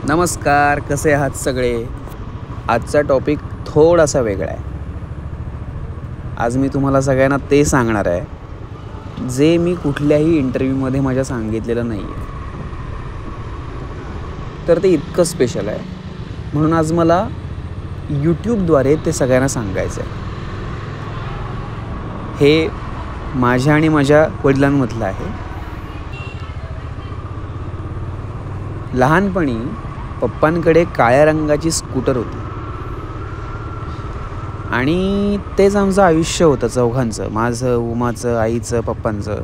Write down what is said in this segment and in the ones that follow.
नमस्कार, कसे आहात सगळे. आजचा टॉपिक थोडासा वेगळा आहे. आज मी तुम्हाला सगळ्यांना ते सांगणार आहे जे मी कुठल्याही इंटरव्ह्यूमध्ये माझ्या सांगितलेलं नाही आहे. तर ते इतकं स्पेशल आहे म्हणून आज मला यूट्यूबद्वारे ते सगळ्यांना सांगायचं आहे. हे माझ्या आणि माझ्या वडिलांमधलं आहे. लहानपणी पप्पांकडे काळ्या रंगाची स्कूटर होती आणि तेच आमचं आयुष्य होतं चौघांचं, माझं, उमाचं, आईचं, पप्पांचं.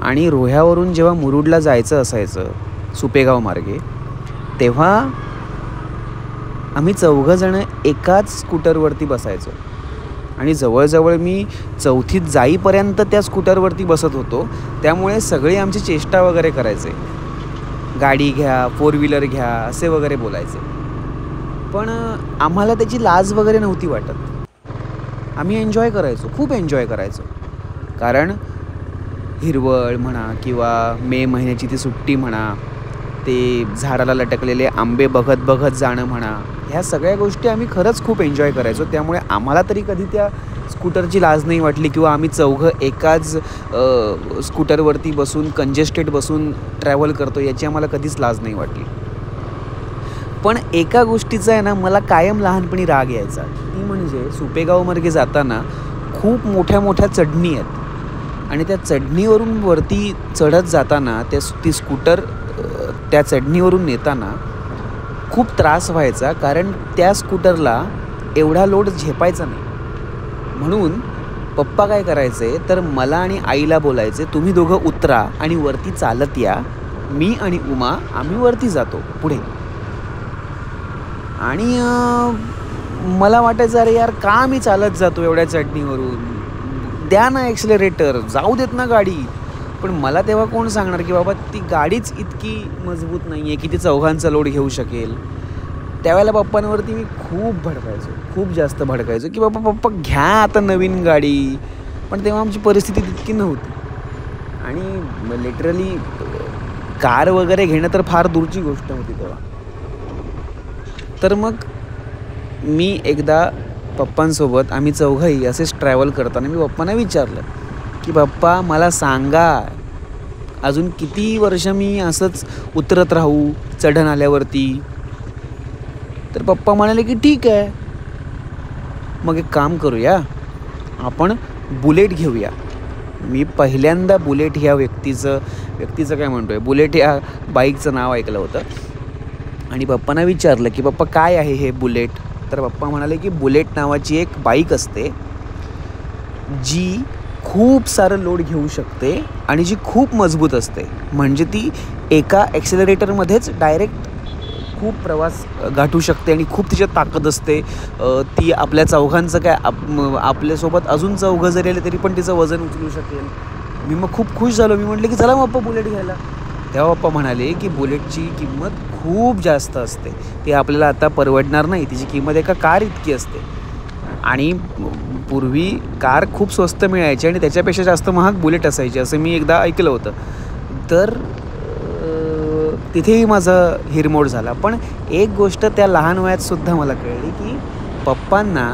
आणि रोह्यावरून जेव्हा मुरुडला जायचं असायचं सुपेगाव मार्गे, तेव्हा आम्ही चौघंजणं एकाच स्कूटरवरती बसायचो आणि जवळजवळ मी चौथीत जाईपर्यंत त्या स्कूटरवरती बसत होतो. त्यामुळे सगळे आमची चेष्टा वगैरे करायचे, गाडी घ्या, 4 व्हीलर घ्या असे वगैरे बोलायचे. पण आम्हाला त्याची लाज वगैरे नव्हती वाटत. आम्ही एन्जॉय करायचो, खूप एन्जॉय करायचो. कारण हिरवळ म्हणा किंवा मे महिन्याची ती सुट्टी म्हणा, ते झाडाला लटकलेले आंबे बघत बघत जाणं म्हणा, ह्या सगळ्या गोष्टी आम्ही खरंच खूप एन्जॉय करायचो. त्यामुळे आम्हाला तरी कधी त्या स्कूटरची लाज नाही वाटली किंवा आम्ही चौघं एकाच स्कूटरवरती बसून कंजेस्टेड बसून ट्रॅव्हल करतो याची आम्हाला कधीच लाज नाही वाटली. पण एका गोष्टीचा आहे ना, मला कायम लहानपणी राग यायचा. ती म्हणजे सुपेगाव मार्गे जाताना खूप मोठ्या मोठ्या चढणी आहेत आणि त्या चढणीवरून वरती चढत जाताना ती स्कूटर त्या चढणीवरून नेताना खूप त्रास व्हायचा. कारण त्या स्कूटरला एवढा लोड झेपायचा नाही. म्हणून पप्पा काय करायचे तर मला आणि आईला बोलायचे, तुम्ही दोघं उतरा आणि वरती चालत या, मी आणि उमा आम्ही वरती जातो पुढे. आणि मला वाटायचं अरे यार, का मी चालत जातो एवढ्या चढणीवरून, द्या ना ॲक्सिलरेटर, जाऊ देत ना गाडी. पण मला तेव्हा कोण सांगणार की बाबा ती गाडीच इतकी मजबूत नाही आहे की ती चौघांचा लोड घेऊ शकेल. त्यावेळेला पप्पांवरती मी खूप भडकायचो, खूप जास्त भडकायचो की बाबा पप्पा घ्या आता नवीन गाडी. पण तेव्हा आमची परिस्थिती तितकी नव्हती आणि लिटरली कार वगैरे घेणं तर फार दूरची गोष्ट होती तेव्हा. तर मग मी एकदा पप्पांसोबत आम्ही चौघंही असेच ट्रॅव्हल करताना मी पप्पांना विचारलं की पप्पा मला सांगा, अजून किती वर्ष मी असंच उतरत राहू चढण आल्यावरती. तर पप्पा म्हणाले की ठीक आहे, मग एक काम करूया, आपण बुलेट घेऊया. मी पहिल्यांदा बुलेट ह्या व्यक्तीचं काय म्हणतोय, बुलेट या बाईकचं नाव ऐकलं होतं. आणि पप्पांना विचारलं की पप्पा काय आहे हे बुलेट. तर पप्पा म्हणाले की बुलेट नावाची एक बाईक असते जी खूप सारं लोड घेऊ शकते आणि जी खूप मजबूत असते. म्हणजे ती एका ॲक्सिलरेटरमध्येच डायरेक्ट खूप प्रवास गाठू शकते आणि खूप तिच्यात ताकद असते. ती आपल्या चौघांचं काय आपल्यासोबत अजून चौघं जरी आले तरी पण तिचं वजन उचलू शकेल. मी मग खूप खुश झालो. मी म्हटलं की चला मग पप्पा बुलेट घ्यायला. तेव्हा पप्पा म्हणाले की बुलेटची किंमत खूप जास्त असते, ती आपल्याला आता परवडणार नाही, तिची किंमत एका कार इतकी असते. आणि पूर्वी कार खूप स्वस्त मिळायची आणि त्याच्यापेक्षा जास्त महाग बुलेट असायची असं मी एकदा ऐकलं होतं. तर तिथेही माझा हिरमोड झाला. पण एक गोष्ट त्या लहान वयातसुद्धा मला कळली की पप्पांना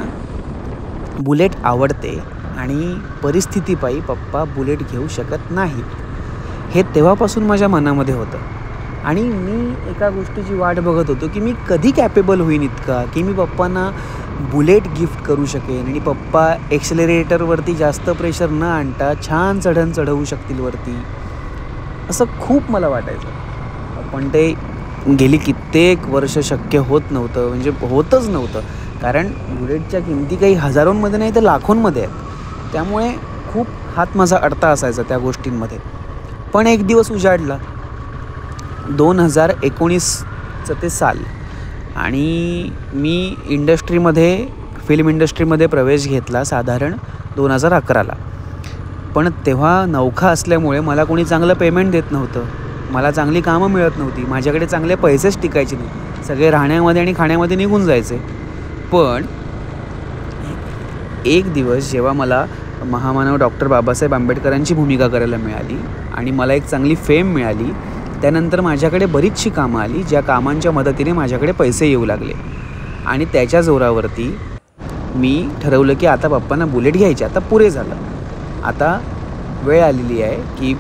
बुलेट आवडते आणि परिस्थितीपायी पप्पा बुलेट घेऊ शकत नाहीत, हे तेव्हापासून माझ्या मनामध्ये होतं. आणि मी एका गोष्टीची वाट बघत होतो की मी कधी कॅपेबल होईन इतका की मी पप्पांना बुलेट गिफ्ट करू शकेन आणि पप्पा ॲक्सिलरेटरवरती जास्त प्रेशर न आणता छान चढवू शकतील वरती, असं खूप मला वाटायचं. पण ते गेली कित्येक वर्ष शक्य होत नव्हतं, म्हणजे होतच नव्हतं. कारण बुलेटच्या किमती काही हजारोंमध्ये नाही तर लाखोंमध्ये आहेत. त्यामुळे खूप हात माझा अडता असायचा त्या गोष्टींमध्ये. पण एक दिवस उजाडला, 2019चं ते साल, आणि मी फिल्म इंडस्ट्रीमध्ये प्रवेश घेतला साधारण 2011ला. पण तेव्हा नवखा असल्यामुळे मला कोणी चांगलं पेमेंट देत नव्हतं, मला चांगली कामं मिळत नव्हती, माझ्याकडे चांगले पैसेच टिकायचे नाही, सगळे राहण्यामध्ये आणि खाण्यामध्ये निघून जायचे. पण एक दिवस जेव्हा मला महामानव डॉक्टर बाबासाहेब आंबेडकरांची भूमिका करायला मिळाली आणि मला एक चांगली फेम मिळाली, त्यानंतर माझ्याकडे बरीचशी कामं आली, ज्या कामांच्या मदतीने माझ्याकडे पैसे येऊ लागले आणि त्याच्या जोरावरती मी ठरवलं की आता पप्पांना बुलेट घ्यायची. आता पुरे झालं. आता वेळ आलेली आहे की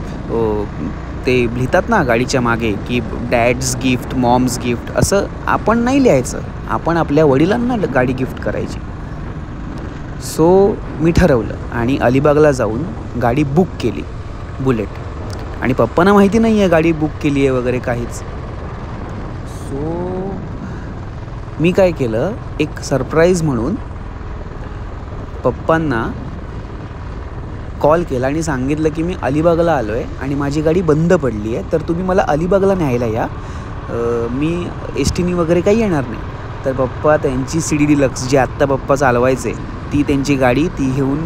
ते लिहितात ना गाडीच्या मागे की डॅड्स गिफ्ट, मॉम्स गिफ्ट, असं आपण नाही लिहायचं. आपण आपल्या वडिलांना गाडी गिफ्ट करायची. सो मी ठरवलं आणि अलिबागला जाऊन गाडी बुक केली, बुलेट. आणि पप्पांना माहिती नाही आहे गाडी बुक केली आहे वगैरे काहीच. सो मी काय केलं, एक सरप्राईज म्हणून पप्पांना कॉल केला आणि सांगितलं की मी अलिबागला आलो आहे आणि माझी गाडी बंद पडली आहे, तर तुम्ही मला अलिबागला न्यायला या. मी एस-टीनी वगैरे काही येणार नाही. तर पप्पा त्यांची CD डिलक्स जी आत्ता पप्पा चालवायचे ती त्यांची गाडी ती घेऊन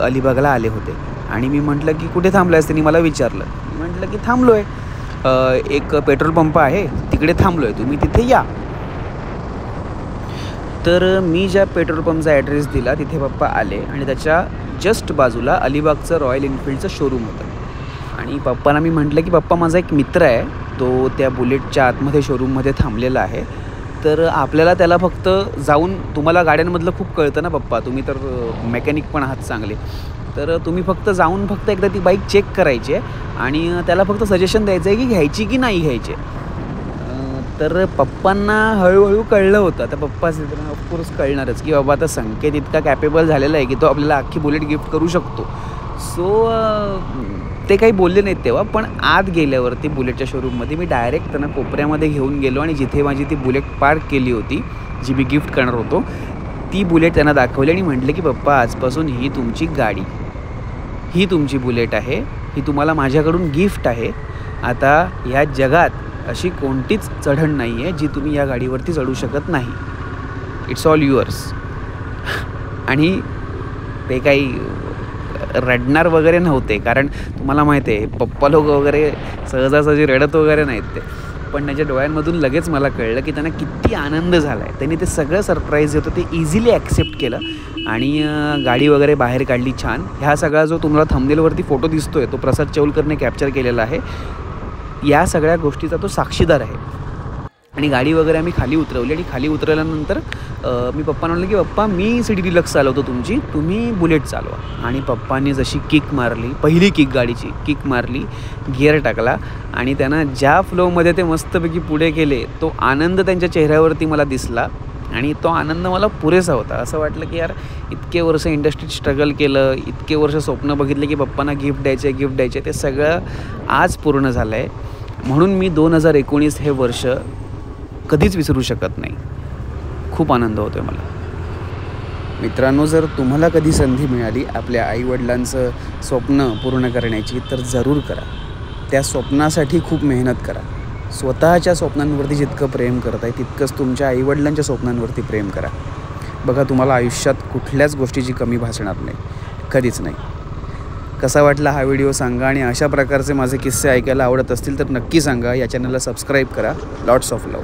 अलिबागला आले होते. आणि मी म्हटलं की कुठे थांबलं आहेस, त्यांनी मला विचारलं. मी म्हटलं की थांबलो आहे, एक पेट्रोल पंप आहे तिकडे थांबलो आहे, तुम्ही तिथे या. तर मी ज्या पेट्रोल पंपचा ॲड्रेस दिला तिथे पप्पा आले आणि त्याच्या जस्ट बाजूला अलिबागचं रॉयल एनफिल्डचं शोरूम होतं. आणि पप्पांना मी म्हटलं की पप्पा माझा एक मित्र आहे, तो त्या बुलेटच्या आतमध्ये शोरूममध्ये थांबलेला आहे, तर आपल्याला त्याला फक्त जाऊन, तुम्हाला गाड्यांमधलं खूप कळतं ना पप्पा, तुम्ही तर मेकॅनिक पण आहात चांगले, तर तुम्ही फक्त जाऊन फक्त एकदा ती बाईक चेक करायची आहे आणि त्याला फक्त सजेशन द्यायचं आहे की घ्यायची की नाही घ्यायची. तर पप्पांना हळूहळू कळलं होतं. आता पप्पा ऑफकोर्स कळणारच की बाबा आता संकेत इतका कॅपेबल झालेला आहे की तो आपल्याला अख्खी बुलेट गिफ्ट करू शकतो. सो ते काही बोलले नाहीत तेव्हा. पण आत गेल्यावरती बुलेटच्या शोरूममध्ये मी डायरेक्ट त्यांना कोपऱ्यामध्ये घेऊन गेलो आणि जिथे माझी ती बुलेट पार्क केली होती जी मी गिफ्ट करणार होतो ती बुलेट त्यांना दाखवली आणि म्हटलं की पप्पा आजपासून ही तुमची गाडी, ही तुमची बुलेट आहे, ही तुम्हाला माझ्याकडून गिफ्ट आहे. आता ह्या जगात अशी कोणतीच चढण नाही आहे जी तुम्ही या गाडीवरती चढू शकत नाही. It's all yours. आणि ते काही रडणार वगैरे नव्हते, कारण तुम्हाला माहिती आहे पप्पा लोक वगैरे सहजासहजी रडत वगैरे नाहीत ते. पण त्याच्या डोळ्यांमधून लगेच मला कळलं की त्यांना किती आनंद झाला आहे. त्यांनी ते सगळं सरप्राईज होतं ते इझिली ॲक्सेप्ट केलं आणि गाडी वगैरे बाहेर काढली छान. ह्या सगळा जो तुम्हाला थंबनेलवरती फोटो दिसतो आहे तो प्रसाद चौलकरने कॅप्चर केलेला आहे. या सगळ्या गोष्टीचा तो साक्षीदार आहे. आणि गाडी वगैरे आम्ही खाली उतरवली आणि खाली उतरवल्यानंतर मी पप्पांना म्हटलं की पप्पा मी CD डिलक्स चालवतो तुमची, तुम्ही बुलेट चालवा. आणि पप्पांनी जशी किक मारली, पहिली किक गाडीची किक मारली, गिअर टाकला आणि त्यांना ज्या फ्लोमध्ये ते मस्तपैकी पुढे गेले तो आनंद त्यांच्या चेहऱ्यावरती मला दिसला आणि तो आनंद मला पुरेसा होता. असं वाटलं की यार इतके वर्ष इंडस्ट्रीत स्ट्रगल केलं, इतके वर्ष स्वप्न बघितले की पप्पांना गिफ्ट द्यायचे, ते सगळं आज पूर्ण झालं आहे. म्हणून मी 2019 हे वर्ष कधीच विसरू शकत नाही. खूप आनंद होतो आहे मला. मित्रांनो, जर तुम्हाला कधी संधी मिळाली आपल्या आईवडिलांचं स्वप्न पूर्ण करण्याची तर जरूर करा. त्या स्वप्नासाठी खूप मेहनत करा. स्वतःच्या स्वप्नांवरती जितकं प्रेम करत आहे तितकंच तुमच्या आईवडिलांच्या स्वप्नांवरती प्रेम करा. बघा तुम्हाला आयुष्यात कुठल्याच गोष्टीची कमी भासणार नाही, कधीच नाही. कसा वाटला हा व्हिडिओ सांगा आणि अशा प्रकारचे माझे किस्से ऐकायला आवडत असतील तर नक्की सांगा. या चॅनलला सबस्क्राईब करा. Lots of love.